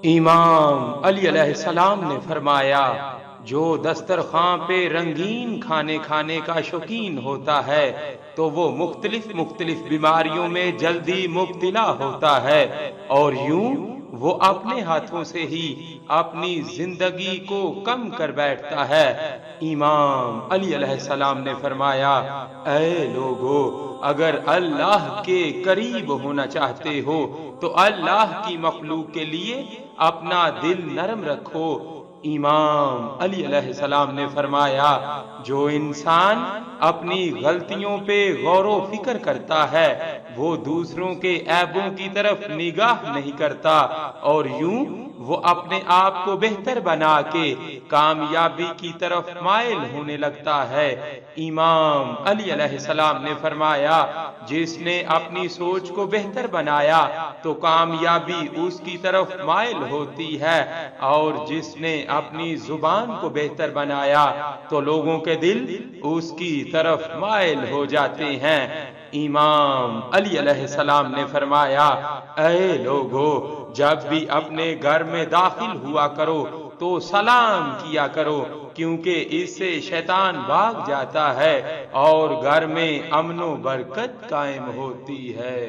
امام علی علیہ السلام نے فرمایا، جو دسترخوان پہ رنگین کھانے کھانے کا شوقین ہوتا ہے تو وہ مختلف مختلف بیماریوں میں جلدی مبتلا ہوتا ہے، اور یوں وہ اپنے ہاتھوں سے ہی اپنی زندگی کو کم کر بیٹھتا ہے۔ امام علی علیہ السلام نے فرمایا، اے لوگو، اگر اللہ کے قریب ہونا چاہتے ہو تو اللہ کی مخلوق کے لیے اپنا دل نرم رکھو۔ امام علی علیہ السلام نے فرمایا، جو انسان اپنی غلطیوں پہ غور و فکر کرتا ہے وہ دوسروں کے عیبوں کی طرف نگاہ نہیں کرتا، اور یوں وہ اپنے آپ کو بہتر بنا کے کامیابی کی طرف مائل ہونے لگتا ہے۔ امام علی علیہ السلام نے فرمایا، جس نے اپنی سوچ کو بہتر بنایا تو کامیابی اس کی طرف مائل ہوتی ہے، اور جس نے اپنی زبان کو بہتر بنایا تو لوگوں کے دل اس کی طرف مائل ہو جاتے ہیں۔ امام علی علیہ السلام نے فرمایا، اے لوگو، جب بھی اپنے گھر میں داخل ہوا کرو تو سلام کیا کرو، کیونکہ اس سے شیطان بھاگ جاتا ہے اور گھر میں امن و برکت قائم ہوتی ہے۔